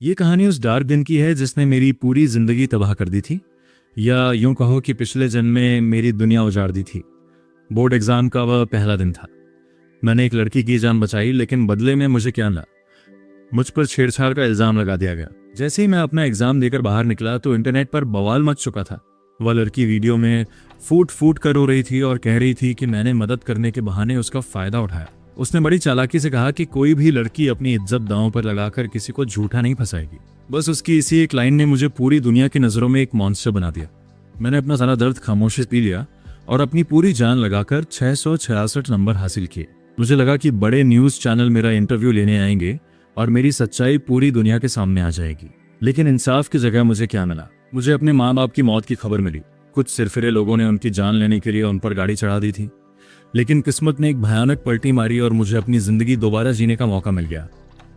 ये कहानी उस डार्क दिन की है जिसने मेरी पूरी जिंदगी तबाह कर दी थी, या यूं कहो कि पिछले जन्म में मेरी दुनिया उजाड़ दी थी। बोर्ड एग्जाम का वह पहला दिन था। मैंने एक लड़की की जान बचाई, लेकिन बदले में मुझे क्या मिला? मुझ पर छेड़छाड़ का इल्जाम लगा दिया गया। जैसे ही मैं अपना एग्जाम देकर बाहर निकला तो इंटरनेट पर बवाल मच चुका था। वह लड़की वीडियो में फूट फूट कर रो रही थी और कह रही थी कि मैंने मदद करने के बहाने उसका फायदा उठाया। उसने बड़ी चालाकी से कहा कि कोई भी लड़की अपनी इज्जत दांव पर लगाकर किसी को झूठा नहीं फंसाएगी। बस उसकी इसी एक लाइन ने मुझे पूरी दुनिया की नजरों में एक मॉन्स्टर बना दिया। मैंने अपना सारा दर्द खामोशी पी लिया और अपनी पूरी जान लगाकर 666 नंबर हासिल किए। मुझे लगा कि बड़े न्यूज चैनल मेरा इंटरव्यू लेने आएंगे और मेरी सच्चाई पूरी दुनिया के सामने आ जाएगी। लेकिन इंसाफ की जगह मुझे क्या मिला? मुझे अपने माँ बाप की मौत की खबर मिली। कुछ सिरफिरे लोगों ने उनकी जान लेने के लिए उन पर गाड़ी चढ़ा दी थी, लेकिन किस्मत ने एक भयानक पलटी मारी और मुझे अपनी जिंदगी दोबारा जीने का मौका मिल गया।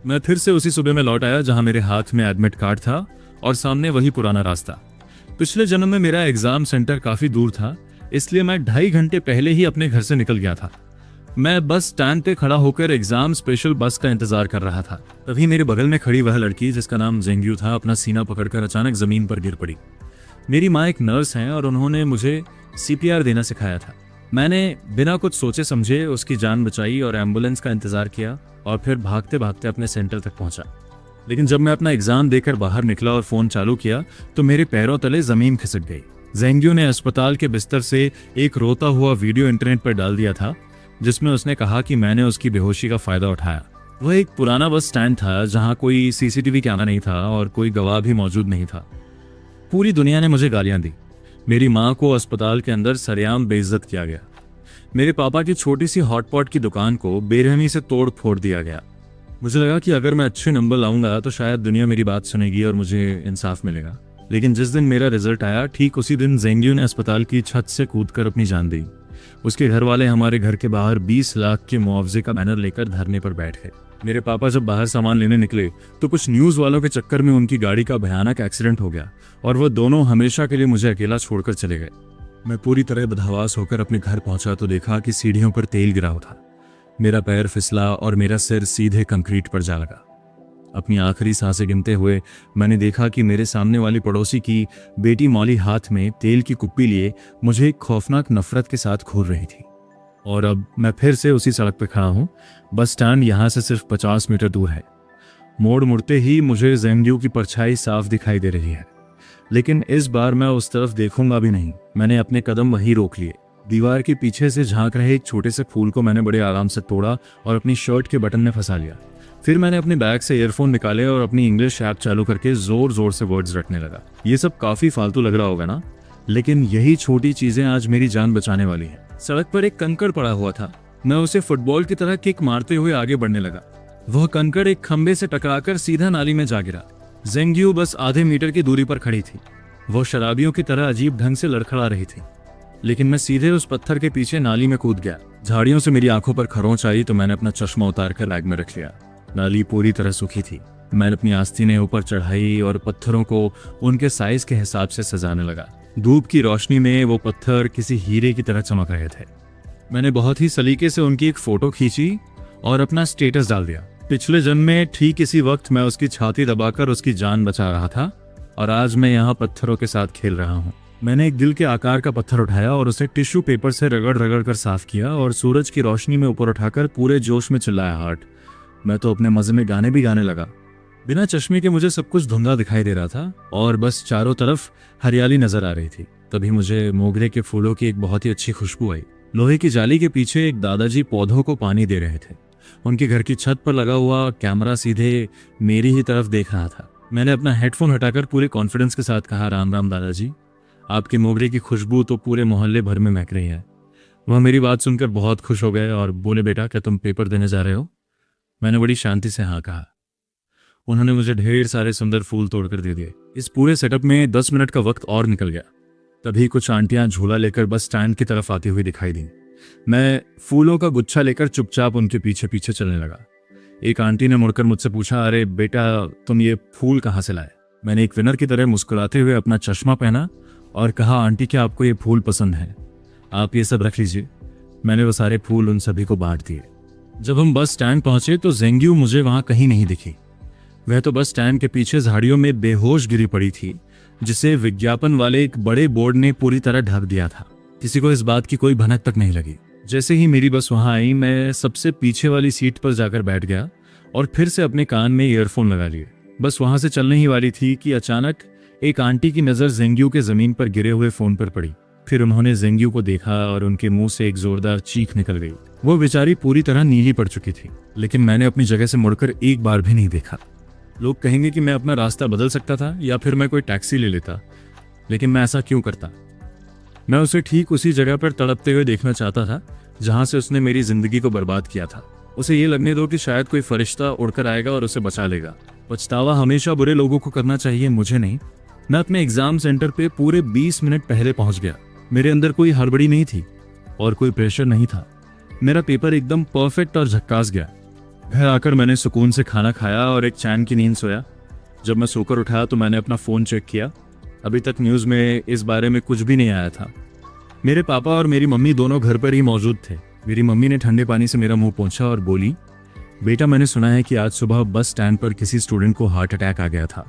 मैं फिर से उसी सुबह में लौट आया जहां मेरे हाथ में एडमिट कार्ड था और सामने वही पुराना रास्ता। पिछले जन्म में मेरा एग्जाम सेंटर काफी दूर था, इसलिए मैं 2.5 घंटे पहले ही अपने घर से निकल गया था। मैं बस स्टैंड पे खड़ा होकर एग्जाम स्पेशल बस का इंतजार कर रहा था। तभी मेरे बगल में खड़ी वह लड़की, जिसका नाम जेंग्यू था, अपना सीना पकड़कर अचानक जमीन पर गिर पड़ी। मेरी माँ एक नर्स हैं और उन्होंने मुझे CPR देना सिखाया था। मैंने बिना कुछ सोचे समझे उसकी जान बचाई और एम्बुलेंस का इंतजार किया और फिर भागते भागते अपने सेंटर तक पहुंचा। लेकिन जब मैं अपना एग्जाम देकर बाहर निकला और फोन चालू किया तो मेरे पैरों तले जमीन खिसक गई। जेंग्यू ने अस्पताल के बिस्तर से एक रोता हुआ वीडियो इंटरनेट पर डाल दिया था, जिसमें उसने कहा कि मैंने उसकी बेहोशी का फायदा उठाया। वह एक पुराना बस स्टैंड था जहां कोई CCTV कैमरा नहीं था और कोई गवाह भी मौजूद नहीं था। पूरी दुनिया ने मुझे गालियां दी। मेरी माँ को अस्पताल के अंदर सरेआम बेइज्जत किया गया। मेरे पापा की छोटी सी हॉटपॉट की दुकान को बेरहमी से तोड़ फोड़ दिया गया। मुझे लगा कि अगर मैं अच्छे नंबर लाऊंगा तो शायद दुनिया मेरी बात सुनेगी और मुझे इंसाफ मिलेगा। लेकिन जिस दिन मेरा रिजल्ट आया, ठीक उसी दिन जेंग्यू ने अस्पताल की छत से कूदकर अपनी जान दी। उसके घर वाले हमारे घर के बाहर 20 लाख के मुआवजे का बैनर लेकर धरने पर बैठ गए। मेरे पापा जब बाहर सामान लेने निकले तो कुछ न्यूज वालों के चक्कर में उनकी गाड़ी का भयानक एक्सीडेंट हो गया और वह दोनों हमेशा के लिए मुझे अकेला छोड़कर चले गए। मैं पूरी तरह बदहवास होकर अपने घर पहुंचा तो देखा कि सीढ़ियों पर तेल गिरा हुआ था। मेरा पैर फिसला और मेरा सिर सीधे कंक्रीट पर जा लगा। अपनी आखिरी सांसें गिनते हुए मैंने देखा कि मेरे सामने वाली पड़ोसी की बेटी मौली हाथ में तेल की कुप्पी लिए मुझे एक खौफनाक नफरत के साथ घूर रही थी। और अब मैं फिर से उसी सड़क पर खड़ा हूँ। बस स्टैंड यहाँ से सिर्फ 50 मीटर दूर है। मोड़ मुड़ते ही मुझे जेंग्यू की परछाई साफ दिखाई दे रही है, लेकिन इस बार मैं उस तरफ देखूंगा भी नहीं। मैंने अपने कदम वहीं रोक लिए। दीवार के पीछे से झांक रहे एक छोटे से फूल को मैंने बड़े आराम से तोड़ा और अपनी शर्ट के बटन में फंसा लिया। फिर मैंने अपने बैग से ईयरफोन निकाले और अपनी इंग्लिश ऐप चालू करके जोर जोर से वर्ड्स रटने लगा। ये सब काफी फालतू लग रहा होगा ना, लेकिन यही छोटी चीजें आज मेरी जान बचाने वाली हैं। सड़क पर एक कंकड़ पड़ा हुआ था। मैं उसे फुटबॉल की तरह किक मारते हुए आगे बढ़ने लगा। वह कंकड़ एक खंबे से टकराकर सीधा नाली में जा गिरा। जेंग्यू बस आधे मीटर की दूरी पर खड़ी थी। वो शराबियों की तरह अजीब ढंग से लड़खड़ा रही थी, लेकिन मैं सीधे उस पत्थर के पीछे नाली में कूद गया। झाड़ियों से मेरी आंखों पर खरोंच आई तो मैंने अपना चश्मा उतार कर बैग में रख लिया। नाली पूरी तरह सूखी थी। मैंने अपनी आस्तीनें ऊपर चढ़ाई और पत्थरों को उनके साइज के हिसाब से सजाने लगा। धूप की रोशनी में वो पत्थर किसी हीरे की तरह चमक रहे थे। मैंने बहुत ही सलीके से उनकी एक फोटो खींची और अपना स्टेटस डाल दिया। पिछले जन्म में ठीक इसी वक्त मैं उसकी छाती दबाकर उसकी जान बचा रहा था और आज मैं यहाँ पत्थरों के साथ खेल रहा हूँ। मैंने एक दिल के आकार का पत्थर उठाया और उसे टिश्यू पेपर से रगड़ रगड़ कर साफ किया और सूरज की रोशनी में ऊपर उठाकर पूरे जोश में चिल्लाया, हार्ट। मैं तो अपने मजे में गाने भी गाने लगा। बिना चश्मे के मुझे सब कुछ धुंधला दिखाई दे रहा था और बस चारों तरफ हरियाली नजर आ रही थी। तभी मुझे मोगरे के फूलों की एक बहुत ही अच्छी खुशबू आई। लोहे की जाली के पीछे एक दादाजी पौधों को पानी दे रहे थे। उनके घर की छत पर लगा हुआ कैमरा सीधे मेरी ही तरफ देख रहा था। मैंने अपना हेडफोन हटाकर पूरे कॉन्फिडेंस के साथ कहा, राम राम दादाजी, आपके मोगरे की खुशबू तो पूरे मोहल्ले भर में महक रही है। वह मेरी बात सुनकर बहुत खुश हो गए और बोले, बेटा क्या तुम पेपर देने जा रहे हो? मैंने बड़ी शांति से हाँ कहा। उन्होंने मुझे ढेर सारे सुंदर फूल तोड़कर दे दिए। इस पूरे सेटअप में 10 मिनट का वक्त और निकल गया। तभी कुछ आंटियां झूला लेकर बस स्टैंड की तरफ आती हुई दिखाई दी। मैं फूलों का गुच्छा लेकर चुपचाप उनके पीछे पीछे चलने लगा। एक आंटी ने मुड़कर मुझसे पूछा, अरे बेटा तुम ये फूल कहाँ से लाए? मैंने एक विनर की तरह मुस्कुराते हुए अपना चश्मा पहना और कहा, आंटी क्या आपको ये फूल पसंद है? आप ये सब रख लीजिए। मैंने वो सारे फूल उन सभी को बांट दिए। जब हम बस स्टैंड पहुंचे तो जेंग्यू मुझे वहां कहीं नहीं दिखी। वह तो बस स्टैंड के पीछे झाड़ियों में बेहोश गिरी पड़ी थी, जिसे विज्ञापन वाले एक बड़े बोर्ड ने पूरी तरह ढक दिया था। किसी को इस बात की कोई भनक तक नहीं लगी। जैसे ही मेरी बस वहां आई, मैं सबसे पीछे वाली सीट पर जाकर बैठ गया और फिर से अपने कान में ईयरफोन लगा लिए। बस वहां से चलने ही वाली थी कि अचानक एक आंटी की नजर जेंग्यू के जमीन पर गिरे हुए फोन पर पड़ी। फिर उन्होंने जेंग्यू को देखा और उनके मुंह से एक जोरदार चीख निकल गई। वो बेचारी पूरी तरह नीली पड़ चुकी थी, लेकिन मैंने अपनी जगह से मुड़कर एक बार भी नहीं देखा। लोग कहेंगे कि मैं अपना रास्ता बदल सकता था या फिर मैं कोई टैक्सी ले लेता, लेकिन मैं ऐसा क्यों करता? मैं उसे ठीक उसी जगह पर तड़पते हुए देखना चाहता था जहां से उसने मेरी जिंदगी को बर्बाद किया था। उसे ये लगने दो कि शायद कोई फरिश्ता उड़कर आएगा और उसे बचा लेगा। पछतावा हमेशा बुरे लोगों को करना चाहिए, मुझे नहीं। मैं अपने एग्जाम सेंटर पे पूरे 20 मिनट पहले पहुंच गया। मेरे अंदर कोई हड़बड़ी नहीं थी और कोई प्रेशर नहीं था। मेरा पेपर एकदम परफेक्ट और झक्कास गया। घर आकर मैंने सुकून से खाना खाया और एक चैन की नींद सोया। जब मैं सोकर उठा तो मैंने अपना फ़ोन चेक किया। अभी तक न्यूज़ में इस बारे में कुछ भी नहीं आया था। मेरे पापा और मेरी मम्मी दोनों घर पर ही मौजूद थे। मेरी मम्मी ने ठंडे पानी से मेरा मुंह पोंछा और बोली, बेटा मैंने सुना है कि आज सुबह बस स्टैंड पर किसी स्टूडेंट को हार्ट अटैक आ गया था।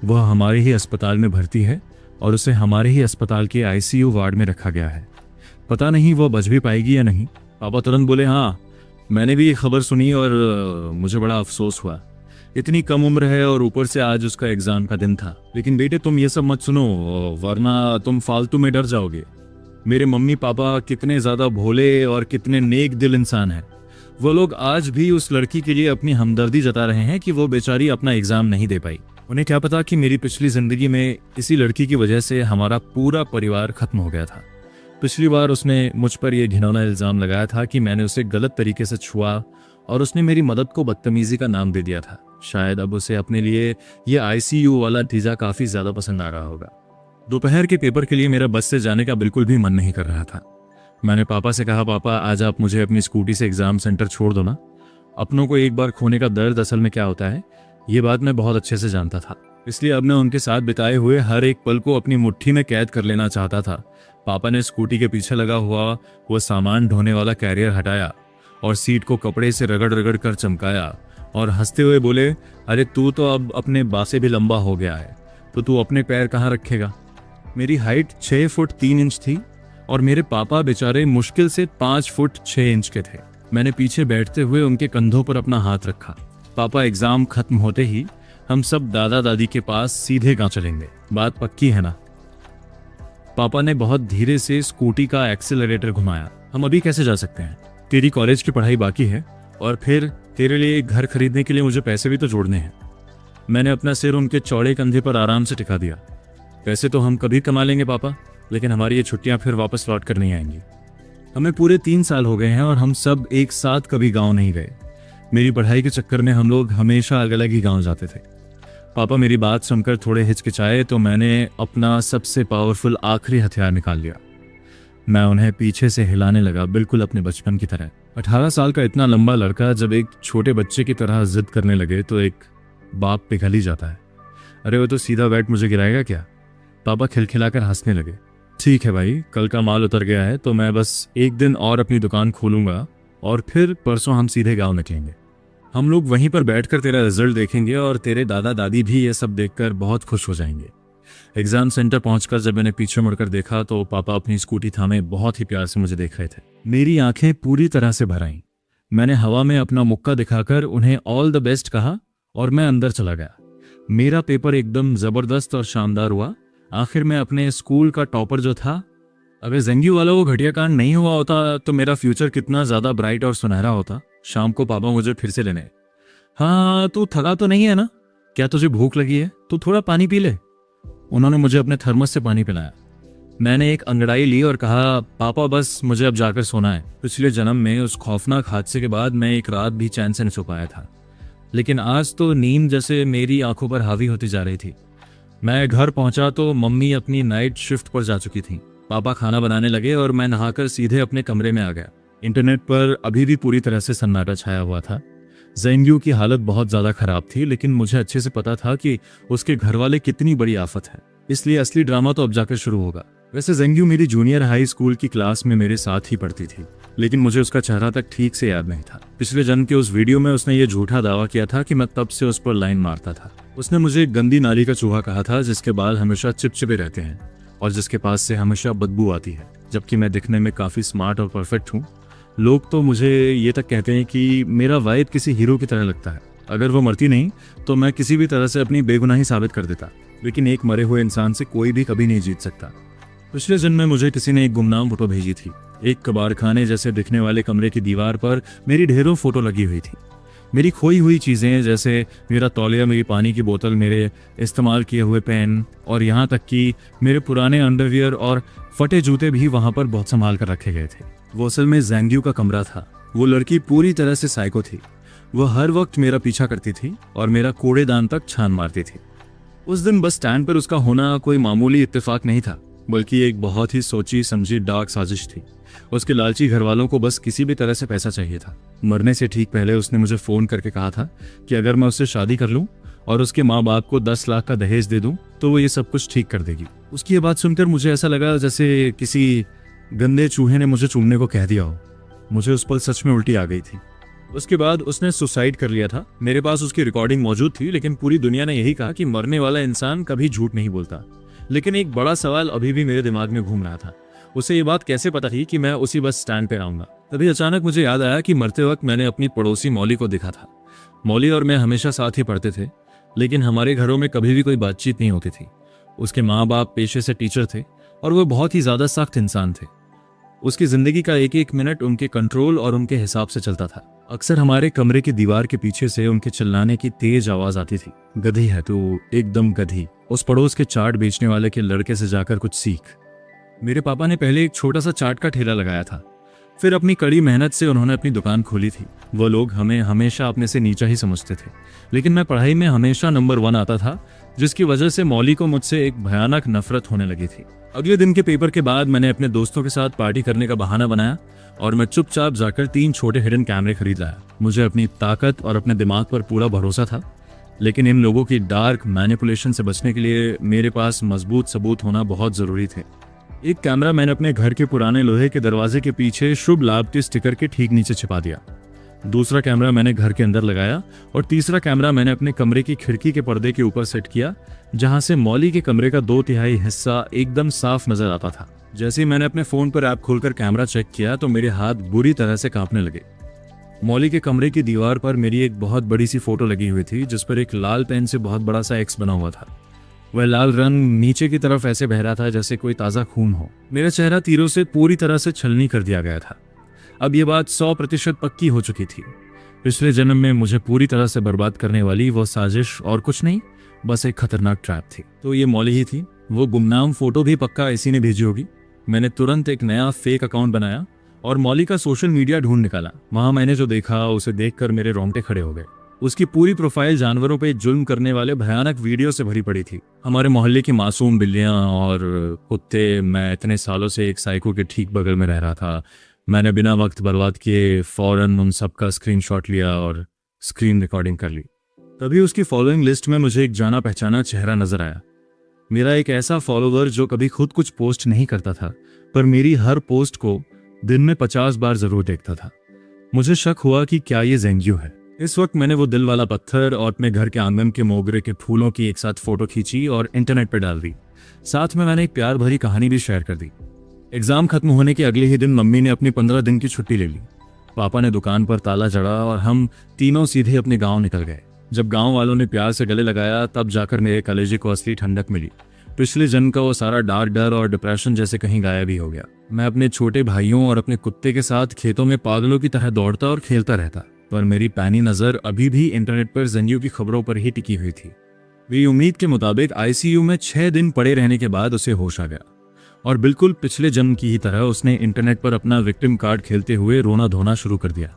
वह हमारे ही अस्पताल में भर्ती है और उसे हमारे ही अस्पताल के आईसीयू वार्ड में रखा गया है। पता नहीं वो बच भी पाएगी या नहीं। पापा तुरंत बोले, हाँ मैंने भी ये खबर सुनी और मुझे बड़ा अफसोस हुआ। इतनी कम उम्र है और ऊपर से आज उसका एग्जाम का दिन था। लेकिन बेटे तुम ये सब मत सुनो, वरना तुम फालतू में डर जाओगे। मेरे मम्मी पापा कितने ज़्यादा भोले और कितने नेक दिल इंसान हैं। वो लोग आज भी उस लड़की के लिए अपनी हमदर्दी जता रहे हैं कि वो बेचारी अपना एग्जाम नहीं दे पाई। उन्हें क्या पता कि मेरी पिछली जिंदगी में इसी लड़की की वजह से हमारा पूरा परिवार खत्म हो गया था। पिछली बार उसने मुझ पर यह घिनौना इल्ज़ाम लगाया था कि मैंने उसे गलत तरीके से छुआ और उसने मेरी मदद को बदतमीजी का नाम दे दिया था। शायद अब उसे अपने लिए ये आईसीयू वाला नतीजा काफ़ी ज़्यादा पसंद आ रहा होगा। दोपहर के पेपर के लिए मेरा बस से जाने का बिल्कुल भी मन नहीं कर रहा था। मैंने पापा से कहा, पापा आज आप मुझे अपनी स्कूटी से एग्ज़ाम सेंटर छोड़ दो ना। अपनों को एक बार खोने का दर्द असल में क्या होता है, ये बात मैं बहुत अच्छे से जानता था। इसलिए अब मैं उनके साथ बिताए हुए हर एक पल को अपनी मुट्ठी में कैद कर लेना चाहता था। पापा ने स्कूटी के पीछे लगा हुआ वो सामान ढोने वाला कैरियर हटाया और सीट को कपड़े से रगड़ रगड़ कर चमकाया और हंसते हुए बोले, अरे तू तो अब अपने बा से भी लंबा हो गया है, तो तू अपने पैर कहाँ रखेगा? मेरी हाइट 6 फुट 3 इंच थी और मेरे पापा बेचारे मुश्किल से 5 फुट 6 इंच के थे। मैंने पीछे बैठते हुए उनके कंधों पर अपना हाथ रखा। पापा एग्जाम खत्म होते ही हम सब दादा दादी के पास सीधे गांव चलेंगे, बात पक्की है ना? पापा ने बहुत धीरे से स्कूटी का एक्सेलरेटर घुमाया। हम अभी कैसे जा सकते हैं? तेरी कॉलेज की पढ़ाई बाकी है और फिर तेरे लिए एक घर खरीदने के लिए मुझे पैसे भी तो जोड़ने हैं। मैंने अपना सिर उनके चौड़े कंधे पर आराम से टिका दिया। पैसे तो हम कभी कमा लेंगे पापा, लेकिन हमारी ये छुट्टियां फिर वापस लौट कर नहीं आएंगी। हमें पूरे 3 साल हो गए हैं और हम सब एक साथ कभी गाँव नहीं गए। मेरी पढ़ाई के चक्कर में हम लोग हमेशा अलग अलग ही गाँव जाते थे। पापा मेरी बात सुनकर थोड़े हिचकिचाए तो मैंने अपना सबसे पावरफुल आखिरी हथियार निकाल लिया। मैं उन्हें पीछे से हिलाने लगा, बिल्कुल अपने बचपन की तरह। 18 साल का इतना लंबा लड़का जब एक छोटे बच्चे की तरह जिद करने लगे तो एक बाप पिघल ही जाता है। अरे वो तो सीधा बैठ मुझे गिराएगा क्या? पापा खिलखिलाकर हंसने लगे। ठीक है भाई, कल का माल उतर गया है तो मैं बस एक दिन और अपनी दुकान खोलूंगा और फिर परसों हम सीधे गाँव निकलेंगे। हम लोग वहीं पर बैठकर तेरा रिजल्ट देखेंगे और तेरे दादा दादी भी ये सब देखकर बहुत खुश हो जाएंगे। एग्जाम सेंटर पहुंचकर जब मैंने पीछे मुड़कर देखा तो पापा अपनी स्कूटी थामे बहुत ही प्यार से मुझे देख रहे थे। मेरी आंखें पूरी तरह से भर आईं। मैंने हवा में अपना मुक्का दिखाकर उन्हें ऑल द बेस्ट कहा और मैं अंदर चला गया। मेरा पेपर एकदम जबरदस्त और शानदार हुआ। आखिर में अपने स्कूल का टॉपर जो था। अगर जेंग्यू वाला वो घटिया कांड नहीं हुआ होता तो मेरा फ्यूचर कितना ज्यादा ब्राइट और सुनहरा होता। शाम को पापा मुझे फिर से लेने। हाँ तू थका तो नहीं है ना? क्या तुझे भूख लगी है? तू थोड़ा पानी पी ले। उन्होंने मुझे अपने थर्मस से पानी पिलाया। मैंने एक अंगड़ाई ली और कहा, पापा बस मुझे अब जाकर सोना है। पिछले जन्म में उस खौफनाक हादसे के बाद मैं एक रात भी चैन से नहीं सो पाया था, लेकिन आज तो नींद जैसे मेरी आंखों पर हावी होती जा रही थी। मैं घर पहुंचा तो मम्मी अपनी नाइट शिफ्ट पर जा चुकी थी। पापा खाना बनाने लगे और मैं नहाकर सीधे अपने कमरे में आ गया। इंटरनेट पर अभी भी पूरी तरह से सन्नाटा छाया हुआ था। जेंग्यू की हालत बहुत ज़्यादा खराब थी, लेकिन मुझे अच्छे से पता था कि उसके घर वाले कितनी बड़ी आफत है, इसलिए असली ड्रामा तो अब जाकर शुरू होगा। वैसे जेंग्यू मेरी जूनियर हाई स्कूल की क्लास में मेरे साथ ही पढ़ती थी। लेकिन मुझे उसका चेहरा तक ठीक से याद नहीं था। पिछले जन्म के उस वीडियो में उसने ये झूठा दावा किया था कि मैं तब से उस पर लाइन मारता था। उसने मुझे गंदी नाली का चूहा कहा था, जिसके बाल हमेशा चिपचिपे रहते हैं और जिसके पास से हमेशा बदबू आती है, जबकि मैं दिखने में काफ़ी स्मार्ट और परफेक्ट हूँ। लोग तो मुझे ये तक कहते हैं कि मेरा वाइफ किसी हीरो की तरह लगता है। अगर वो मरती नहीं तो मैं किसी भी तरह से अपनी बेगुनाही साबित कर देता, लेकिन एक मरे हुए इंसान से कोई भी कभी नहीं जीत सकता। पिछले जन्म में मुझे किसी ने एक गुमनाम फोटो भेजी थी। एक कबाड़खाने जैसे दिखने वाले कमरे की दीवार पर मेरी ढेरों फोटो लगी हुई थी। मेरी खोई हुई चीज़ें, जैसे मेरा तौलिया, मेरी पानी की बोतल, मेरे इस्तेमाल किए हुए पेन और यहाँ तक कि मेरे पुराने अंडरवियर और फटे जूते भी वहाँ पर बहुत संभाल कर रखे गए थे। वो असल में ज़ैंग्यू का कमरा था। वो लड़की पूरी तरह से साइको थी। वह हर वक्त मेरा पीछा करती थी और मेरा कूड़ेदान तक छान मारती थी। उस दिन बस स्टैंड पर उसका होना कोई मामूली इत्तेफाक नहीं था, बल्कि एक बहुत ही सोची समझी डार्क साजिश थी। उसके लालची घरवालों को बस किसी भी तरह से पैसा चाहिए था। मरने से ठीक पहले उसने मुझे फ़ोन करके कहा था कि अगर मैं उससे शादी कर लूं और उसके माँ बाप को 10 लाख का दहेज दे दूं तो वो ये सब कुछ ठीक कर देगी। उसकी ये बात सुनकर मुझे ऐसा लगा जैसे किसी गंदे चूहे ने मुझे चूमने को कह दिया हो। मुझे उस पल सच में उल्टी आ गई थी। उसके बाद उसने सुसाइड कर लिया था। मेरे पास उसकी रिकॉर्डिंग मौजूद थी, लेकिन पूरी दुनिया ने यही कहा कि मरने वाला इंसान कभी झूठ नहीं बोलता। लेकिन एक बड़ा सवाल अभी भी मेरे दिमाग में घूम रहा था। उसे ये बात कैसे पता थी कि मैं उसी बस स्टैंड पे आऊंगा? तभी अचानक मुझे याद आया कि मरते वक्त मैंने अपनी पड़ोसी मौली को देखा था। मौली और मैं हमेशा साथ ही पढ़ते थे, लेकिन हमारे घरों में कभी भी कोई बातचीत नहीं होती थी। उसके माँ बाप पेशे से टीचर थे और वो बहुत ही ज़्यादा सख्त इंसान थे। उसकी ज़िंदगी का एक एक मिनट उनके कंट्रोल और उनके हिसाब से चलता था। अक्सर हमारे कमरे की दीवार के पीछे से उनके चिल्लाने की तेज आवाज़ आती थी। गधी है तू, एकदम गधी। उस पड़ोस के चाट बेचने वाले के लड़के से जाकर कुछ सीख। मेरे पापा ने पहले एक छोटा सा चाट का ठेला लगाया था, फिर अपनी कड़ी मेहनत से उन्होंने अपनी दुकान खोली थी। वो लोग हमें हमेशा अपने से नीचा ही समझते थे, लेकिन मैं पढ़ाई में हमेशा नंबर 1 आता था, जिसकी वजह से मौली को मुझसे एक भयानक नफरत होने लगी थी। अगले दिन के पेपर के बाद मैंने अपने दोस्तों के साथ पार्टी करने का बहाना बनाया और मैं चुपचाप जाकर 3 छोटे हिडन कैमरे खरीद लाया। मुझे अपनी ताकत और अपने दिमाग पर पूरा भरोसा था, लेकिन इन लोगों की डार्क मैनिपुलेशन से बचने के लिए मेरे पास मजबूत सबूत होना बहुत ज़रूरी थे। एक कैमरा मैंने अपने घर के पुराने लोहे के दरवाजे के पीछे शुभ लाभ के स्टिकर के ठीक नीचे छिपा दिया। दूसरा कैमरा मैंने घर के अंदर लगाया और तीसरा कैमरा मैंने अपने कमरे की खिड़की के पर्दे के ऊपर सेट किया, जहां से मौली के कमरे का 2/3 हिस्सा एकदम साफ नजर आता था। जैसे ही मैंने अपने फोन पर ऐप खोलकर कैमरा चेक किया तो मेरे हाथ बुरी तरह से कांपने लगे। मौली के कमरे की दीवार पर मेरी एक बहुत बड़ी सी फोटो लगी हुई थी, जिस पर एक लाल पेन से बहुत बड़ा सा एक्स बना हुआ था। वह लाल रंग नीचे की तरफ ऐसे बह रहा था जैसे कोई ताज़ा खून हो। मेरा चेहरा तीरों से पूरी तरह से छलनी कर दिया गया था। अब ये बात 100% पक्की हो चुकी थी। पिछले जन्म में मुझे पूरी तरह से बर्बाद करने वाली वो साजिश और कुछ नहीं, बस एक खतरनाक ट्रैप थी। तो ये मौली ही थी। वो गुमनाम फोटो भी पक्का इसी ने भेजी होगी। मैंने तुरंत एक नया फेक अकाउंट बनाया और मौली का सोशल मीडिया ढूंढ निकाला। वहां मैंने जो देखा उसे देखकर मेरे रोंगटे खड़े हो गए। उसकी पूरी प्रोफाइल जानवरों पे जुल्म करने वाले भयानक वीडियो से भरी पड़ी थी। हमारे मोहल्ले की मासूम बिल्लियां और कुत्ते। मैं इतने सालों से एक साइको के ठीक बगल में रह रहा था। मैंने बिना वक्त बर्बाद किए फौरन उन सबका स्क्रीनशॉट लिया और स्क्रीन रिकॉर्डिंग कर ली। तभी उसकी फॉलोइंग लिस्ट में मुझे एक जाना पहचाना चेहरा नजर आया। मेरा एक ऐसा फॉलोवर जो कभी खुद कुछ पोस्ट नहीं करता था, पर मेरी हर पोस्ट को दिन में 50 बार जरूर देखता था। मुझे शक हुआ कि क्या ये ज़ैंग्यू है। इस वक्त मैंने वो दिल वाला पत्थर और अपने घर के आंगन के मोगरे के फूलों की एक साथ फोटो खींची और इंटरनेट पर डाल दी। साथ में मैंने एक प्यार भरी कहानी भी शेयर कर दी। एग्जाम खत्म होने के अगले ही दिन मम्मी ने अपनी 15 दिन की छुट्टी ले ली। पापा ने दुकान पर ताला जड़ा और हम तीनों सीधे अपने गांव निकल गए। जब गांव वालों ने प्यार से गले लगाया तब जाकर मेरे कलेजे को असली ठंडक मिली। पिछले जन्म का वो सारा डर और डिप्रेशन जैसे कहीं गायब ही हो गया। मैं अपने छोटे भाइयों और अपने कुत्ते के साथ खेतों में पागलों की तरह दौड़ता और खेलता रहता, पर मेरी पैनी नजर अभी भी इंटरनेट पर ज़ैंग्यू की खबरों पर ही टिकी हुई थी। मेरी उम्मीद के मुताबिक आईसीयू में 6 दिन पड़े रहने के बाद उसे होश आ गया और बिल्कुल पिछले जन्म की ही तरह उसने इंटरनेट पर अपना विक्टिम कार्ड खेलते हुए रोना धोना शुरू कर दिया।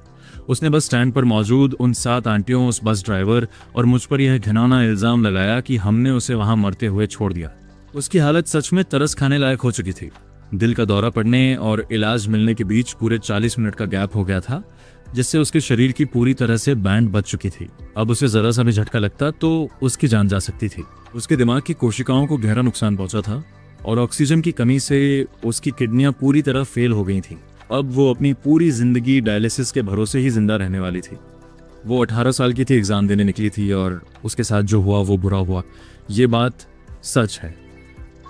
उसने बस स्टैंड पर मौजूद उन 7 आंटियों, उस बस ड्राइवर और मुझ पर यह घिनौना इल्जाम लगाया कि हमने उसे वहां मरते हुए छोड़ दिया। उसकी हालत सच में तरस खाने लायक हो चुकी थी। दिल का दौरा पड़ने और इलाज मिलने के बीच पूरे 40 मिनट का गैप हो गया था, जिससे उसके शरीर की पूरी तरह से बैंड बच चुकी थी। अब उसे जरा सा भी झटका लगता तो उसकी जान जा सकती थी। उसके दिमाग की कोशिकाओं को गहरा नुकसान पहुंचा था और ऑक्सीजन की कमी से उसकी किडनियां पूरी तरह फेल हो गई थी। अब वो अपनी पूरी जिंदगी डायलिसिस के भरोसे ही जिंदा रहने वाली थी। वो 18 साल की थी, एग्जाम देने निकली थी और उसके साथ जो हुआ वो बुरा हुआ। ये बात सच है।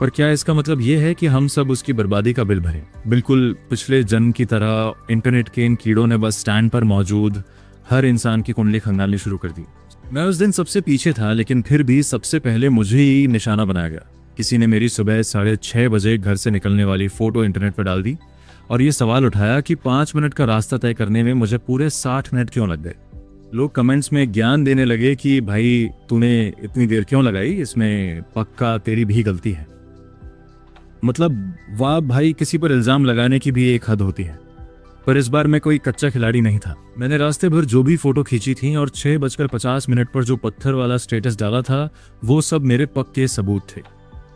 पर क्या इसका मतलब ये है कि हम सब उसकी बर्बादी का बिल भरें? बिल्कुल पिछले जन्म की तरह इंटरनेट के इन कीड़ों ने बस स्टैंड पर मौजूद हर इंसान की कुंडली खंगालनी शुरू कर दी। मैं उस दिन सबसे पीछे था, लेकिन फिर भी सबसे पहले मुझे ही निशाना बनाया गया। किसी ने मेरी सुबह 6:30 बजे घर से निकलने वाली फोटो इंटरनेट पर डाल दी और ये सवाल उठाया कि 5 मिनट का रास्ता तय करने में मुझे पूरे 60 मिनट क्यों लग गए। लोग कमेंट्स में ज्ञान देने लगे कि भाई तूने इतनी देर क्यों लगाई, इसमें पक्का तेरी भी गलती है। मतलब वाह भाई, किसी पर इल्जाम लगाने की भी एक हद होती है। पर इस बार मैं कोई कच्चा खिलाड़ी नहीं था। मैंने रास्ते भर जो भी फोटो खींची थी और 6:50 पर जो पत्थर वाला स्टेटस डाला था, वो सब मेरे पक्के सबूत थे।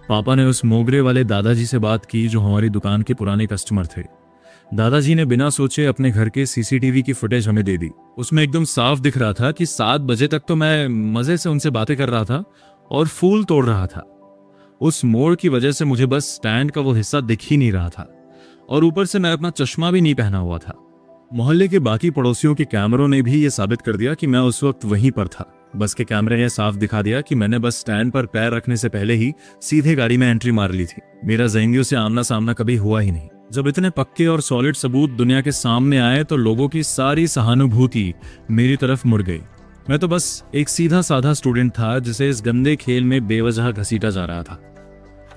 पापा ने उस मोगरे वाले दादाजी से बात की जो हमारी दुकान के पुराने कस्टमर थे। दादाजी ने बिना सोचे अपने घर के सीसीटीवी की फुटेज हमें दे दी। उसमें एकदम साफ दिख रहा था कि 7 बजे तक तो मैं मजे से उनसे बातें कर रहा था और फूल तोड़ रहा था। उस मोड़ की वजह से मुझे बस स्टैंड का वो हिस्सा दिख ही नहीं रहा था और ऊपर से मैं अपना चश्मा भी नहीं पहना हुआ था। मोहल्ले के बाकी पड़ोसियों के कैमरों ने भी ये साबित कर दिया कि मैं उस वक्त वहीं पर था। बस के कैमरे ने साफ दिखा दिया कि मैंने बस स्टैंड पर पैर रखने से पहले ही सीधे गाड़ी में एंट्री मार ली थी। मेरा ज़ेंगियों से आमना सामना कभी हुआ ही नहीं। जब इतने पक्के और सॉलिड सबूत दुनिया के सामने आए तो लोगों की सारी सहानुभूति मेरी तरफ मुड़ गई। मैं तो बस एक सीधा साधा स्टूडेंट था जिसे इस गंदे खेल में बेवजह घसीटा जा रहा था।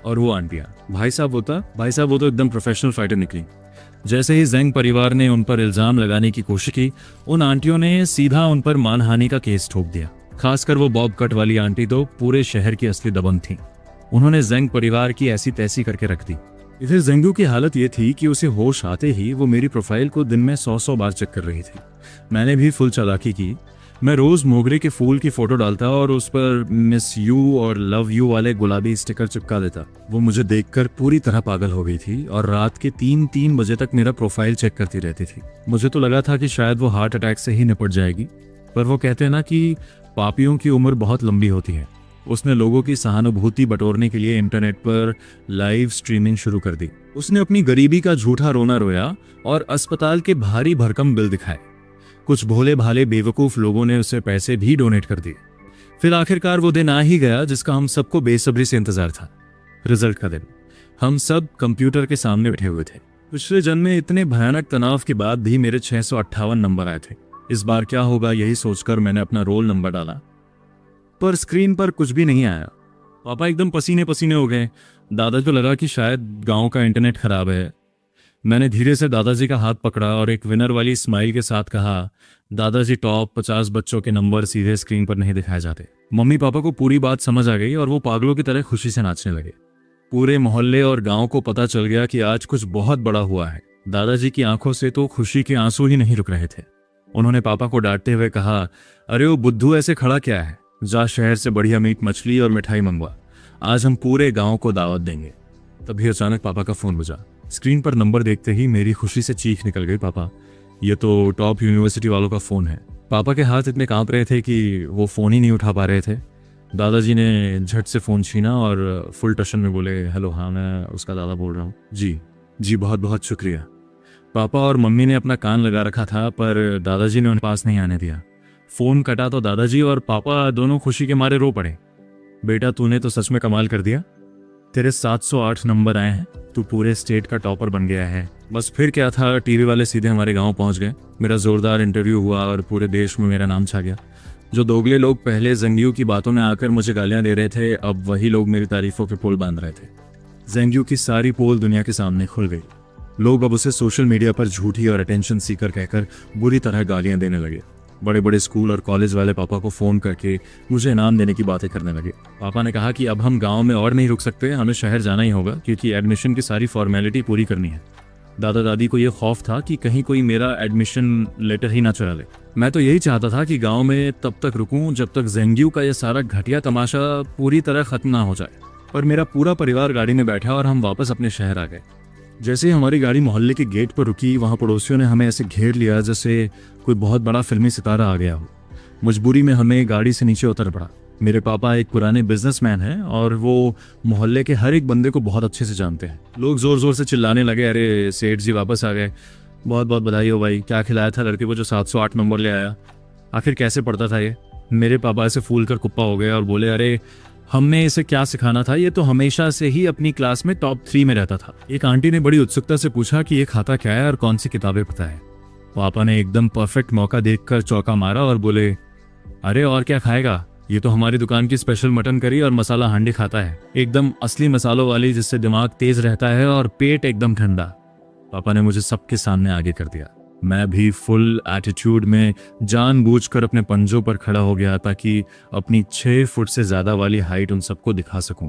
और वो आंटियां, भाई साहब वो तो एकदम प्रोफेशनल फाइटर निकली। जैसे ही ज़ेंग परिवार ने उन पर इल्जाम लगाने की कोशिश की, उन आंटियों ने सीधा उन पर मानहानि का केस ठोक दिया। खासकर वो बॉब कट वाली आंटी तो पूरे शहर की असली दबंग थी। उन्होंने ज़ेंग परिवार की ऐसी तैसी करके रख दी। इधर ज़ेंगू की हालत ये थी कि उसे होश आते ही वो मेरी प्रोफाइल को दिन में 100 बार चेक कर रही थी। मैंने भी फुल चालाकी की। मैं रोज मोगरे के फूल की फोटो डालता और उस पर मिस यू और लव यू वाले गुलाबी स्टिकर चिपका देता। वो मुझे देखकर पूरी तरह पागल हो गई थी और रात के 3 बजे तक मेरा प्रोफाइल चेक करती रहती थी। मुझे तो लगा था कि शायद वो हार्ट अटैक से ही निपट जाएगी, पर वो कहते हैं ना कि पापियों की उम्र बहुत लंबी होती है। उसने लोगों की सहानुभूति बटोरने के लिए इंटरनेट पर लाइव स्ट्रीमिंग शुरू कर दी। उसने अपनी गरीबी का झूठा रोना रोया और अस्पताल के भारी भरकम बिल दिखाए। कुछ भोले भाले बेवकूफ लोगों ने उसे पैसे भी डोनेट कर दिए। फिर आखिरकार वो दिन आ ही गया जिसका हम सबको बेसब्री से इंतजार था, रिजल्ट का दिन। हम सब कंप्यूटर के सामने बैठे हुए थे। पिछले जन्म में इतने भयानक तनाव के बाद भी मेरे 658 नंबर आए थे। इस बार क्या होगा यही सोचकर मैंने अपना रोल नंबर डाला, पर स्क्रीन पर कुछ भी नहीं आया। पापा एकदम पसीने पसीने हो गए। दादाजी को लगा कि शायद गांव का इंटरनेट खराब है। मैंने धीरे से दादाजी का हाथ पकड़ा और एक विनर वाली स्माइल के साथ कहा, दादाजी टॉप 50 बच्चों के नंबर सीधे स्क्रीन पर नहीं दिखाए जाते। मम्मी पापा को पूरी बात समझ आ गई और वो पागलों की तरह खुशी से नाचने लगे। पूरे मोहल्ले और गांव को पता चल गया कि आज कुछ बहुत बड़ा हुआ है। दादाजी की आंखों से तो खुशी के आंसू ही नहीं रुक रहे थे। उन्होंने पापा को डांटते हुए कहा, अरे वो बुद्धू ऐसे खड़ा क्या है, जा शहर से बढ़िया मीट मछली और मिठाई मंगवा, आज हम पूरे गांव को दावत देंगे। तभी अचानक पापा का फोन बजा। स्क्रीन पर नंबर देखते ही मेरी खुशी से चीख निकल गई। पापा, ये तो टॉप यूनिवर्सिटी वालों का फोन है। पापा के हाथ इतने कांप रहे थे कि वो फोन ही नहीं उठा पा रहे थे। दादाजी ने झट से फोन छीना और फुल टशन में बोले, हेलो, हाँ मैं उसका दादा बोल रहा हूँ। जी बहुत बहुत शुक्रिया। पापा और मम्मी ने अपना कान लगा रखा था, पर दादाजी ने उन्हें पास नहीं आने दिया। फोन कटा तो दादाजी और पापा दोनों खुशी के मारे रो पड़े। बेटा, तूने तो सच में कमाल कर दिया। तेरे 708 नंबर आए हैं, तू पूरे स्टेट का टॉपर बन गया है। बस फिर क्या था, टीवी वाले सीधे हमारे गांव पहुंच गए। मेरा जोरदार इंटरव्यू हुआ और पूरे देश में मेरा नाम छा गया। जो दोगले लोग पहले ज़ेंगियों की बातों में आकर मुझे गालियां दे रहे थे, अब वही लोग मेरी तारीफों के पुल बांध रहे थे। ज़ेंगियों की सारी पोल दुनिया के सामने खुल गई। लोग अब उसे सोशल मीडिया पर झूठी और अटेंशन सीकर कहकर बुरी तरह गालियां देने लगे। बड़े बड़े स्कूल और कॉलेज वाले पापा को फ़ोन करके मुझे इनाम देने की बातें करने लगे। पापा ने कहा कि अब हम गांव में और नहीं रुक सकते, हमें शहर जाना ही होगा क्योंकि एडमिशन की सारी फॉर्मेलिटी पूरी करनी है। दादा दादी को यह खौफ था कि कहीं कोई मेरा एडमिशन लेटर ही ना चुरा ले। मैं तो यही चाहता था कि गांव में तब तक रुकूं जब तक ज़ेंगियों का यह सारा घटिया तमाशा पूरी तरह ख़त्म ना हो जाए। पर मेरा पूरा परिवार गाड़ी में बैठा और हम वापस अपने शहर आ गए। जैसे ही हमारी गाड़ी मोहल्ले के गेट पर रुकी, वहाँ पड़ोसियों ने हमें ऐसे घेर लिया जैसे कोई बहुत बड़ा फिल्मी सितारा आ गया हो। मजबूरी में हमें गाड़ी से नीचे उतर पड़ा। मेरे पापा एक पुराने बिजनेसमैन हैं और वो मोहल्ले के हर एक बंदे को बहुत अच्छे से जानते हैं। लोग जोर जोर से चिल्लाने लगे, अरे सेठ जी वापस आ गए। बहुत बहुत बधाई हो भाई, क्या खिलाया था लड़के को जो 708 नंबर ले आया? आखिर कैसे पढ़ता था ये? मेरे पापा ऐसे फूल कर कुप्पा हो गए और बोले, अरे हमने इसे क्या सिखाना था, ये तो हमेशा से ही अपनी क्लास में टॉप 3 में रहता था। एक आंटी ने बड़ी उत्सुकता से पूछा कि ये खाता क्या है और कौन सी किताबें पढ़ता है। पापा ने एकदम परफेक्ट मौका देखकर चौका मारा और बोले, अरे और क्या खाएगा, ये तो हमारी दुकान की स्पेशल मटन करी और मसाला हांडी खाता है, एकदम असली मसालों वाली, जिससे दिमाग तेज रहता है और पेट एकदम ठंडा। पापा ने मुझे सबके सामने आगे कर दिया। मैं भी फुल एटीट्यूड में जानबूझकर अपने पंजों पर खड़ा हो गया ताकि अपनी 6 फुट से ज्यादा वाली हाइट उन सबको दिखा सकूं।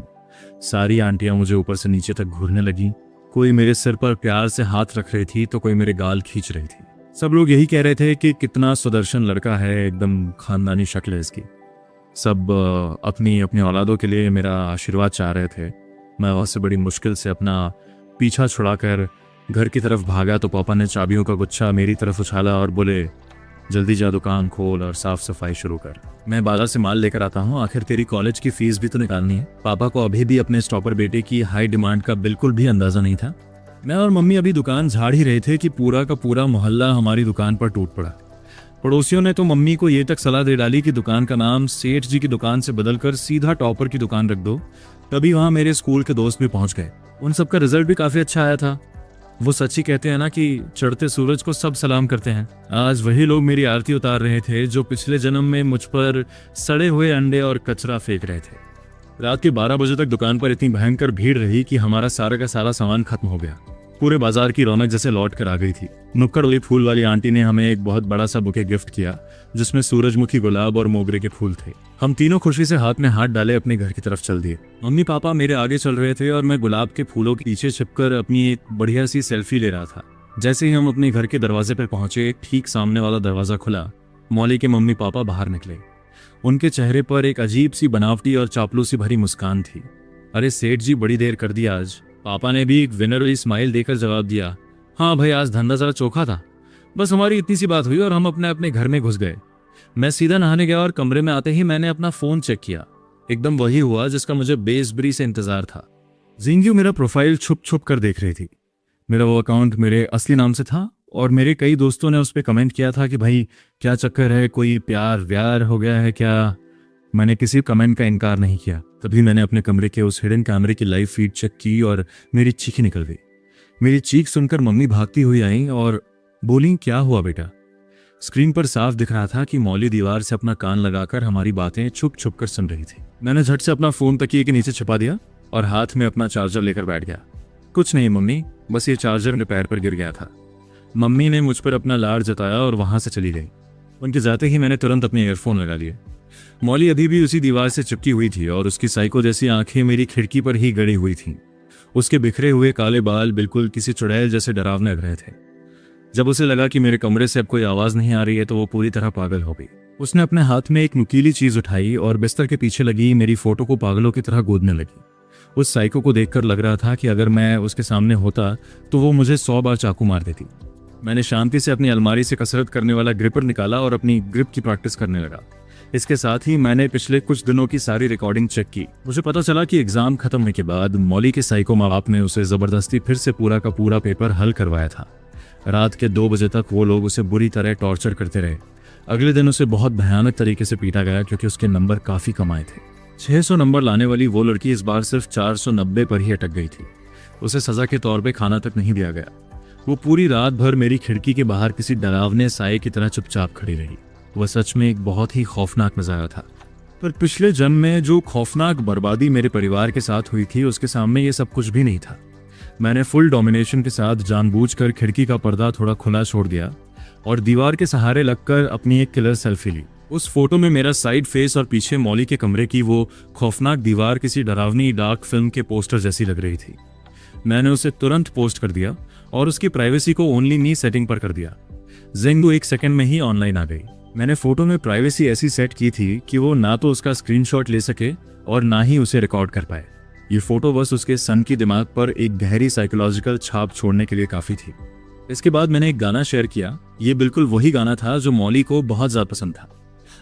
सारी आंटियां मुझे ऊपर से नीचे तक घूरने लगी। कोई मेरे सिर पर प्यार से हाथ रख रही थी तो कोई मेरे गाल खींच रही थी। सब लोग यही कह रहे थे कि कितना सुदर्शन लड़का है, एकदम खानदानी शक्ल है इसकी। सब अपनी अपनी औलादों के लिए मेरा आशीर्वाद चाह रहे थे। मैं वहाँ से बड़ी मुश्किल से अपना पीछा छुड़ाकर घर की तरफ भागा तो पापा ने चाबियों का गुच्छा मेरी तरफ उछाला और बोले, जल्दी जा दुकान खोल और साफ सफाई शुरू कर। मैं बाजार से माल लेकर आता हूँ, आखिर तेरी कॉलेज की फीस भी तो निकालनी है। पापा को अभी भी अपने स्टॉपर बेटे की हाई डिमांड का बिल्कुल भी अंदाजा नहीं था। मैं और मम्मी अभी दुकान झाड़ ही रहे थे कि पूरा का पूरा मोहल्ला हमारी दुकान पर टूट पड़ा। पड़ोसियों ने तो मम्मी को ये तक सलाह दे डाली कि दुकान का नाम सेठ जी की दुकान से बदलकर सीधा टॉपर की दुकान रख दो। तभी वहां मेरे स्कूल के दोस्त भी पहुंच गए। उन सबका रिजल्ट भी काफी अच्छा आया था। वो सच ही कहते हैं ना कि चढ़ते सूरज को सब सलाम करते हैं। आज वही लोग मेरी आरती उतार रहे थे जो पिछले जन्म में मुझ पर सड़े हुए अंडे और कचरा फेंक रहे थे। रात के 12 बजे तक दुकान पर इतनी भयंकर भीड़ रही कि हमारा सारा का सारा सामान खत्म हो गया। पूरे बाजार की रौनक जैसे लौट कर आ गई थी। नुक्कड़ वाली फूल वाली आंटी ने हमें एक बहुत बड़ा सा बुके गिफ्ट किया जिसमें सूरजमुखी, गुलाब और मोगरे के फूल थे। हम तीनों खुशी से हाथ में हाथ डाले अपने घर की तरफ चल दिए। मम्मी पापा मेरे आगे चल रहे थे और मैं गुलाब के फूलों के पीछे छिपकर अपनी एक बढ़िया सी सेल्फी ले रहा था। जैसे ही हम अपने घर के दरवाजे पर पहुंचे, ठीक सामने वाला दरवाजा खुला। मौली के मम्मी पापा बाहर निकले। उनके चेहरे पर एक अजीब सी बनावटी और चापलूसी भरी मुस्कान थी। अरे सेठ जी, बड़ी देर कर दी आज। पापा ने भी एक विनर वाली स्माइल देकर जवाब दिया, हाँ भाई, आज धंधा जरा चोखा था। बस हमारी इतनी सी बात हुई और हम अपने अपने घर में घुस गए। मैं सीधा नहाने गया और कमरे में आते ही मैंने अपना फोन चेक किया। एकदम वही हुआ जिसका मुझे बेसब्री से इंतजार था। जिंगू मेरा प्रोफाइल छुप छुप कर देख रही थी। मेरा वो अकाउंट मेरे असली नाम से था और मेरे कई दोस्तों ने उस पर कमेंट किया था कि भाई क्या चक्कर है, कोई प्यार व्यार हो गया है क्या। मैंने किसी कमेंट का इनकार नहीं किया। तभी मैंने अपने कमरे के उस हिडन कैमरे की लाइव फीड चेक की और मेरी चीख निकल गई। मेरी चीख सुनकर मम्मी भागती हुई आई और बोली, क्या हुआ बेटा। स्क्रीन पर साफ दिख रहा था कि मौली दीवार से अपना कान लगाकर हमारी बातें छुप छुप कर सुन रही थी। मैंने झट से अपना फोन तकिए के नीचे छिपा दिया और हाथ में अपना चार्जर लेकर बैठ गया। कुछ नहीं मम्मी, बस ये चार्जर मेरे पैर पर गिर गया था। मम्मी ने मुझ पर अपना लाड जताया और वहां से चली गई। उनके जाते ही मैंने तुरंत अपने ईयरफोन लगा लिए। मौली अभी भी उसी दीवार से चिपकी हुई थी और उसकी साइको जैसी आंखें मेरी खिड़की पर ही गड़ी हुई थीं। उसके बिखरे हुए काले बाल बिल्कुल किसी चुड़ैल जैसे डरावने लग रहे थे। जब उसे लगा कि मेरे कमरे से अब कोई आवाज नहीं आ रही है तो वो पूरी तरह पागल हो गई। उसने अपने हाथ में एक नुकीली चीज उठाई और बिस्तर के पीछे लगी मेरी फोटो को पागलों की तरह गोदने लगी। उस साइको को देखकर लग रहा था कि अगर मैं उसके सामने होता तो वो मुझे 100 बार चाकू मार देती। मैंने शांति से अपनी अलमारी से कसरत करने वाला ग्रिपर निकाला और अपनी ग्रिप की प्रैक्टिस करने लगा। इसके साथ ही मैंने पिछले कुछ दिनों की सारी रिकॉर्डिंग चेक की। मुझे पता चला कि एग्जाम खत्म होने के बाद मौली के साइको माँ बाप ने उसे जबरदस्ती फिर से पूरा का पूरा पेपर हल करवाया था। रात के 2 बजे तक वो लोग उसे बुरी तरह टॉर्चर करते रहे। अगले दिन उसे बहुत भयानक तरीके से पीटा गया क्योंकि उसके नंबर काफी कम आए थे। 600 नंबर लाने वाली वो लड़की इस बार सिर्फ 490 पर ही अटक गई थी। उसे सजा के तौर पे खाना तक नहीं दिया गया। वो पूरी रात भर मेरी खिड़की के बाहर किसी डरावने साये की तरह चुपचाप खड़ी रही। वह सच में एक बहुत ही खौफनाक नजारा था। पर पिछले जन्म में जो खौफनाक बर्बादी मेरे परिवार के साथ हुई थी उसके सामने ये सब कुछ भी नहीं था। मैंने फुल डोमिनेशन के साथ जानबूझकर खिड़की का पर्दा थोड़ा खुला छोड़ दिया और दीवार के सहारे लगकर अपनी एक किलर सेल्फी ली। उस फोटो में मेरा साइड फेस और पीछे मौली के कमरे की वो खौफनाक दीवार किसी डरावनी डार्क फिल्म के पोस्टर जैसी लग रही थी। मैंने उसे तुरंत पोस्ट कर दिया और उसकी प्राइवेसी को ओनली मी सेटिंग पर कर दिया। जिंगू 1 सेकंड में ही ऑनलाइन आ गई। मैंने फोटो में प्राइवेसी ऐसी सेट की थी कि वो ना तो उसका स्क्रीनशॉट ले सके और ना ही उसे रिकॉर्ड कर पाए। ये फोटो बस उसके सन की दिमाग पर एक गहरी साइकोलॉजिकल छाप छोड़ने के लिए काफी थी। इसके बाद मैंने एक गाना शेयर किया। ये बिल्कुल वही गाना था जो मौली को बहुत ज्यादा पसंद था।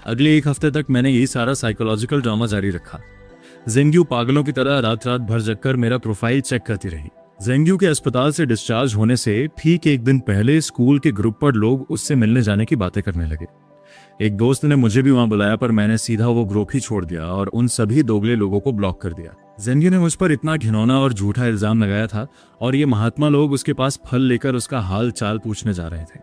अगले 1 हफ्ते तक मैंने यही सारा साइकोलॉजिकल ड्रामा जारी रखा। जिंगू पागलों की तरह रात रात भर जगकर मेरा प्रोफाइल चेक करती रही। जेंग्यू के अस्पताल से डिस्चार्ज होने से ठीक एक दिन पहले स्कूल के ग्रुप पर लोग उससे मिलने जाने की बातें करने लगे। एक दोस्त ने मुझे भी वहां बुलाया, पर मैंने सीधा वो ग्रुप ही छोड़ दिया और उन सभी दोगले लोगों को ब्लॉक कर दिया। जेंग्यू ने मुझ पर इतना घिनौना और झूठा इल्जाम लगाया था और ये महात्मा लोग उसके पास फल लेकर उसका हाल चाल पूछने जा रहे थे।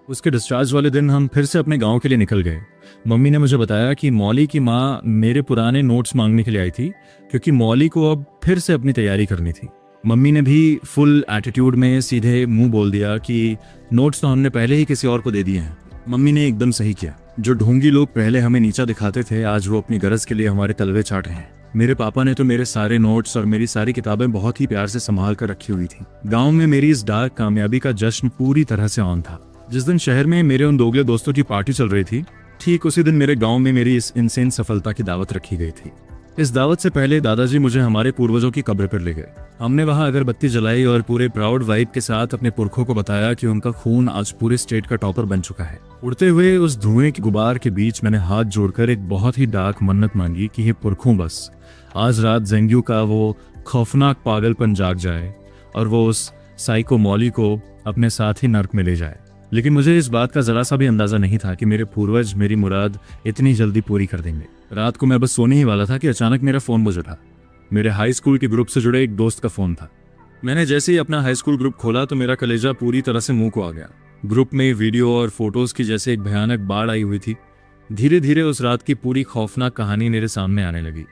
उसके डिस्चार्ज वाले दिन हम फिर से अपने गांव के लिए निकल गए। मम्मी ने मुझे बताया कि मौली की माँ मेरे पुराने नोट्स मांगने के लिए आई थी, क्योंकि मौली को अब फिर से अपनी तैयारी करनी थी। मम्मी ने भी फुल एटीट्यूड में सीधे मुंह बोल दिया कि नोट्स तो हमने पहले ही किसी और को दे दिए हैं। मम्मी ने एकदम सही किया। जो ढोंगी लोग पहले हमें नीचा दिखाते थे, आज वो अपनी गरज के लिए हमारे तलवे चाट रहे हैं। मेरे पापा ने तो मेरे सारे नोट्स और मेरी सारी किताबें बहुत ही प्यार से संभाल कर रखी हुई थी। गांव में मेरी इस डार्क कामयाबी का जश्न पूरी तरह से ऑन था। जिस दिन शहर में मेरे उन दोगले दोस्तों की पार्टी चल रही थी, ठीक उसी दिन मेरे गांव में मेरी इस इनसेन सफलता की दावत रखी गई थी। इस दावत से पहले दादाजी मुझे हमारे पूर्वजों की कब्र पर ले गए। हमने वहां अगरबत्ती जलाई और पूरे प्राउड वाइब के साथ अपने पुरखों को बताया कि उनका खून आज पूरे स्टेट का टॉपर बन चुका है। उड़ते हुए उस धुएं के गुबार के बीच मैंने हाथ जोड़कर एक बहुत ही डार्क मन्नत मांगी कि हे पुरखों, बस आज रात जेंग्यू का वो खौफनाक पागलपन जाग जाए और वो उस साइको मौली को अपने साथ ही नर्क में ले जाए। लेकिन मुझे इस बात का जरा सा भी अंदाजा नहीं था कि मेरे पूर्वज मेरी मुराद इतनी जल्दी पूरी कर देंगे। रात को मैं बस सोने ही वाला था कि अचानक मेरा फोन बज उठा। मेरे हाई स्कूल के ग्रुप से जुड़े एक दोस्त का फोन था। मैंने जैसे ही अपना हाई स्कूल ग्रुप खोला तो मेरा कलेजा पूरी तरह से मुंह को आ गया। ग्रुप में वीडियो और फोटोज की जैसे एक भयानक बाढ़ आई हुई थी। धीरे धीरे उस रात की पूरी खौफनाक कहानी मेरे सामने आने लगी।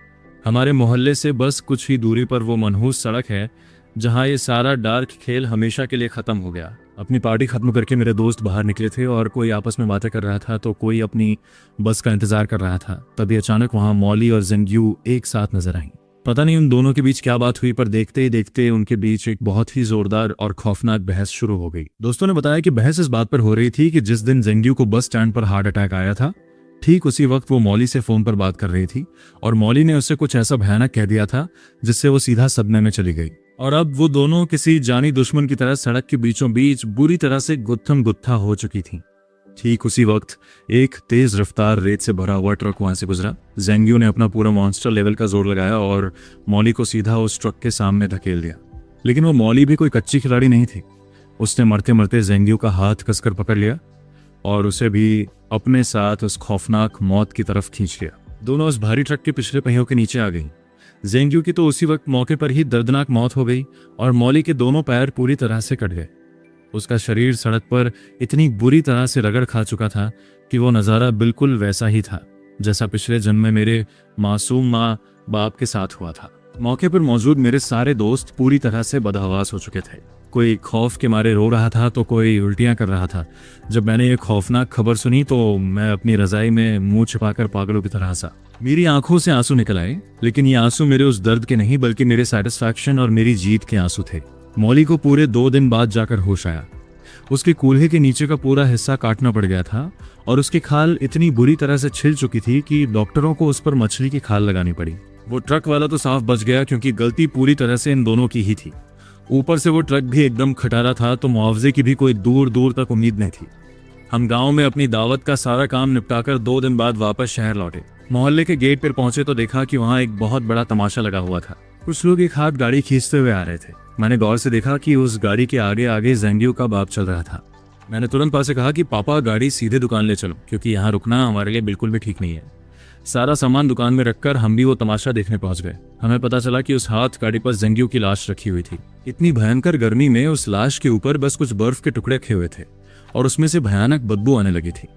हमारे मोहल्ले से बस कुछ ही दूरी पर वो मनहूस सड़क है जहाँ ये सारा डार्क खेल हमेशा के लिए खत्म हो गया। अपनी पार्टी खत्म करके मेरे दोस्त बाहर निकले थे और कोई आपस में बातें कर रहा था तो कोई अपनी बस का इंतजार कर रहा था। तभी अचानक वहां मौली और जेंग्यू एक साथ नजर आई। पता नहीं उन दोनों के बीच क्या बात हुई, पर देखते ही देखते उनके बीच एक बहुत ही जोरदार और खौफनाक बहस शुरू हो गई। दोस्तों ने बताया कि बहस इस बात पर हो रही थी कि जिस दिन जेंग्यू को बस स्टैंड पर हार्ट अटैक आया था, ठीक उसी वक्त वो मौली से फोन पर बात कर रही थी और मौली ने उससे कुछ ऐसा भयानक कह दिया था जिससे वो सीधा सदमे में चली गई। और अब वो दोनों किसी जानी दुश्मन की तरह सड़क के बीचों बीच बुरी तरह से गुत्थम गुत्था हो चुकी थी। ठीक उसी वक्त एक तेज रफ्तार रेत से भरा हुआ ट्रक वहां से गुजरा। जेंग्यू ने अपना पूरा मॉन्स्टर लेवल का जोर लगाया और मौली को सीधा उस ट्रक के सामने धकेल दिया। लेकिन वो मौली भी कोई कच्ची खिलाड़ी नहीं थी। उसने मरते मरते जेंग्यू का हाथ कसकर पकड़ लिया और उसे भी अपने साथ उस खौफनाक मौत की तरफ खींच लिया। दोनों उस भारी ट्रक के पिछले पहियों के नीचे आ गई। जेंग्यू की तो उसी वक्त मौके पर ही दर्दनाक मौत हो गई और मौली के दोनों पैर पूरी तरह से कट गए। उसका शरीर सड़क पर इतनी बुरी तरह से रगड़ खा चुका था कि वो नज़ारा बिल्कुल वैसा ही था जैसा पिछले जन्म में मेरे मासूम माँ बाप के साथ हुआ था। मौके पर मौजूद मेरे सारे दोस्त पूरी तरह से बदहवास हो चुके थे। कोई खौफ के मारे रो रहा था तो कोई उल्टियां कर रहा था। जब मैंने ये खौफनाक खबर सुनी तो मैं अपनी रजाई में मुंह छिपाकर पागलों की तरह हंसा। मेरी आंखों से आंसू निकल आए, लेकिन ये आंसू मेरे उस दर्द के नहीं बल्कि मेरे सेटिस्फैक्शन और मेरी जीत के आंसू थे। मौली को पूरे 2 दिन बाद जाकर होश आया। उसके कूल्हे के नीचे का पूरा हिस्सा काटना पड़ गया था और उसकी खाल इतनी बुरी तरह से छिल चुकी थी कि डॉक्टरों को उस पर मछली की खाल लगानी पड़ी। वो ट्रक वाला तो साफ बच गया क्योंकि गलती पूरी तरह से इन दोनों की ही थी। ऊपर से वो ट्रक भी एकदम खटारा था तो मुआवजे की भी कोई दूर दूर तक उम्मीद नहीं थी। हम गांव में अपनी दावत का सारा काम निपटाकर 2 दिन बाद वापस शहर लौटे। मोहल्ले के गेट पर पहुंचे तो देखा कि वहां एक बहुत बड़ा तमाशा लगा हुआ था। कुछ लोग एक हाथ गाड़ी खींचते हुए आ रहे थे। मैंने गौर से देखा कि उस गाड़ी के आगे आगे जेंग्यू का बाप चल रहा था। मैंने तुरंत पास से कहा कि पापा गाड़ी सीधे दुकान ले चलो, क्योंकि यहाँ रुकना हमारे लिए बिल्कुल भी ठीक नहीं है। सारा सामान दुकान में रखकर हम भी वो तमाशा देखने पहुंच गए। हमें पता चला कि उस हाथ गाड़ी पर जेंग्यू की लाश रखी हुई थी। इतनी भयंकर गर्मी में उस लाश के ऊपर बस कुछ बर्फ के टुकड़े रखे हुए थे और उसमें से भयानक बदबू आने लगी थी।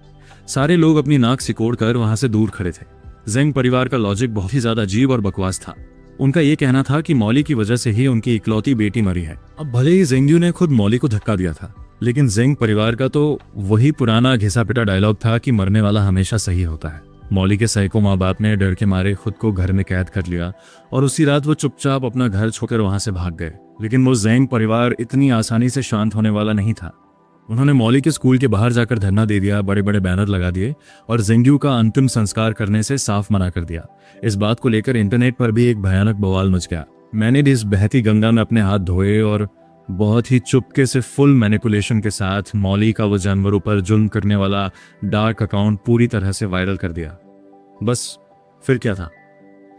सारे लोग अपनी नाक सिकोड़कर वहां से दूर खड़े थे। जेंग परिवार का लॉजिक बहुत ही ज्यादा अजीब और बकवास था। उनका ये कहना था कि मौली की वजह से ही उनकी इकलौती बेटी मरी है। अब भले ही जेंग्यू ने खुद मौली को धक्का दिया था, लेकिन जेंग परिवार का तो वही पुराना घिसा पिटा डायलॉग था कि मरने वाला हमेशा सही होता है। मौली के सैकों माँ बाप ने डर के मारे खुद को घर में कैद कर लिया और उसी रात वो चुपचाप अपना घर छोड़कर वहां से भाग गए। लेकिन वो जेंग परिवार इतनी आसानी से शांत होने वाला नहीं था। उन्होंने मौली के स्कूल के बाहर जाकर धरना दे दिया, बड़े बड़े बैनर लगा दिए और जेंग्यू का अंतिम संस्कार करने से साफ मना कर दिया। इस बात को लेकर इंटरनेट पर भी एक भयानक बवाल मच गया। मैंने भी इस बहती गंगा में अपने हाथ धोए और बहुत ही चुपके से फुल मैनिपुलेशन के साथ मौली का वो जानवरों पर जुल्म करने वाला डार्क अकाउंट पूरी तरह से वायरल कर दिया। बस फिर क्या था,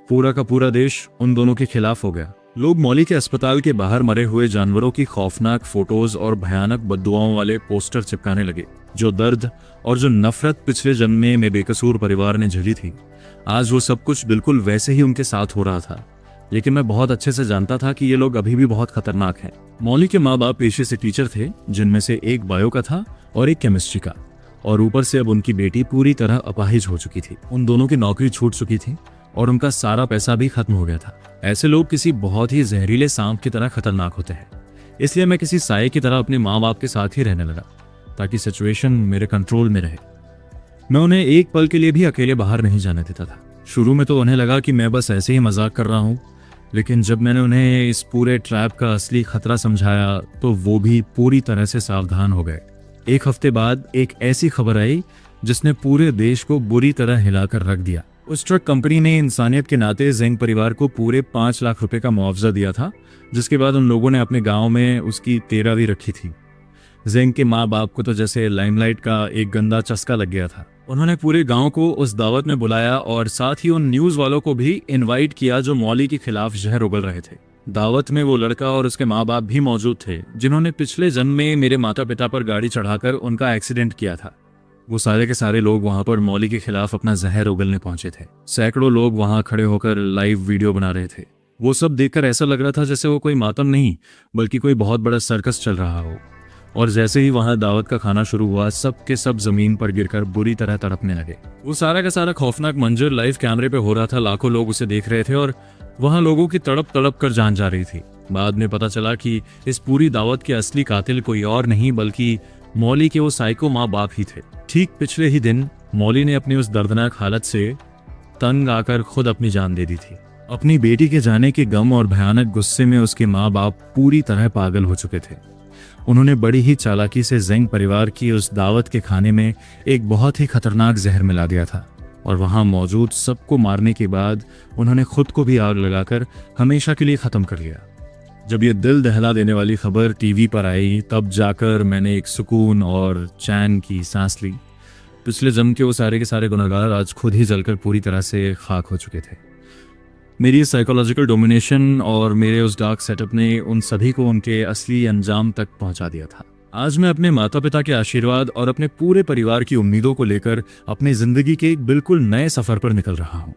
पूरा का पूरा देश उन दोनों के खिलाफ हो गया। लोग मौली के अस्पताल के बाहर मरे हुए जानवरों की खौफनाक फोटोज और भयानक बद्दुआओं वाले पोस्टर चिपकाने लगे। जो दर्द और जो नफरत पिछले जन्म में बेकसूर परिवार ने झेली थी, आज वो सब कुछ बिल्कुल वैसे ही उनके साथ हो रहा था। लेकिन मैं बहुत अच्छे से जानता था कि ये लोग अभी भी बहुत खतरनाक हैं। मौली के माँ बाप पेशे से टीचर थे, जिनमें से एक बायो का था और एक केमिस्ट्री का, और ऊपर से अब उनकी बेटी पूरी तरह अपाहिज हो चुकी थी। उन दोनों की नौकरी छूट चुकी थी और उनका सारा पैसा भी खत्म हो गया था। ऐसे लोग किसी बहुत ही जहरीले सांप की तरह खतरनाक होते हैं। इसलिए मैं किसी साये की तरह अपने माँ बाप के साथ ही रहने लगा, ताकि सिचुएशन मेरे कंट्रोल में रहे। मैं उन्हें एक पल के लिए भी अकेले बाहर नहीं जाने देता था। शुरू में तो उन्हें लगा कि मैं बस ऐसे ही मजाक कर रहा हूँ, लेकिन जब मैंने उन्हें इस पूरे ट्रैप का असली खतरा समझाया तो वो भी पूरी तरह से सावधान हो गए। एक हफ्ते बाद एक ऐसी खबर आई जिसने पूरे देश को बुरी तरह हिलाकर रख दिया। उस ट्रक कंपनी ने इंसानियत के नाते जेंग परिवार को पूरे 5 लाख रुपए का मुआवजा दिया था, जिसके बाद उन लोगों ने अपने गांव में उसकी 13वीं रखी थी। जेंग के माँ बाप को तो जैसे लाइमलाइट का एक गंदा चस्का लग गया था। उन्होंने पूरे गांव को उस दावत में बुलाया और साथ ही उन न्यूज वालों को भी इनवाइट किया जो मौली के खिलाफ जहर उगल रहे थे। दावत में वो लड़का और उसके माँ बाप भी मौजूद थे, जिन्होंने पिछले जन्म में मेरे माता पिता पर गाड़ी चढ़ाकर उनका एक्सीडेंट किया था। वो सारे के सारे लोग वहां पर मौली के खिलाफ अपना जहर उगलने पहुंचे थे। सैकड़ों लोग वहां खड़े होकर लाइव वीडियो बना रहे थे। वो सब देखकर ऐसा लग रहा था जैसे वो कोई मातम नहीं बल्कि कोई बहुत बड़ा सर्कस चल रहा हो। और जैसे ही वहां दावत का खाना शुरू हुआ, सब के सब जमीन पर गिरकर बुरी तरह तड़पने लगे। वो सारा का सारा खौफनाक मंजर लाइव कैमरे पे हो रहा था। लाखों लोग उसे देख रहे थे और वहां लोगों की तड़प तड़प कर जान जा रही थी। बाद में पता चला कि इस पूरी दावत के असली कातिल कोई और नहीं बल्कि मौली के वो साइको माँ बाप ही थे। ठीक पिछले ही दिन मौली ने अपनी उस दर्दनाक हालत से तंग आकर खुद अपनी जान दे दी थी। अपनी बेटी के जाने के गम और भयानक गुस्से में उसके माँ बाप पूरी तरह पागल हो चुके थे। उन्होंने बड़ी ही चालाकी से जेंग परिवार की उस दावत के खाने में एक बहुत ही खतरनाक जहर मिला दिया था और वहां मौजूद सबको मारने के बाद उन्होंने खुद को भी आग लगाकर हमेशा के लिए खत्म कर लिया। जब ये दिल दहला देने वाली खबर टीवी पर आई, तब जाकर मैंने एक सुकून और चैन की सांस ली। पिछले जन्म के वो सारे के सारे गुनहगार आज खुद ही जलकर पूरी तरह से खाक हो चुके थे। मेरी साइकोलॉजिकल डोमिनेशन और मेरे उस डार्क सेटअप ने उन सभी को उनके असली अंजाम तक पहुंचा दिया था। आज मैं अपने माता पिता के आशीर्वाद और अपने पूरे परिवार की उम्मीदों को लेकर अपनी जिंदगी के एक बिल्कुल नए सफर पर निकल रहा हूं।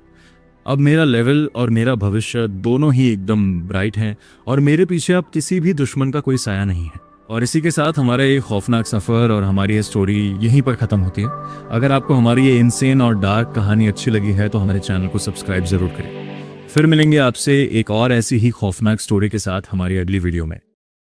अब मेरा लेवल और मेरा भविष्य दोनों ही एकदम ब्राइट हैं और मेरे पीछे अब किसी भी दुश्मन का कोई साया नहीं है। और इसी के साथ हमारा ये खौफनाक सफ़र और हमारी ये स्टोरी यहीं पर ख़त्म होती है। अगर आपको हमारी ये इनसेन और डार्क कहानी अच्छी लगी है तो हमारे चैनल को सब्सक्राइब ज़रूर करें। फिर मिलेंगे आपसे एक और ऐसी ही खौफनाक स्टोरी के साथ हमारी अगली वीडियो में।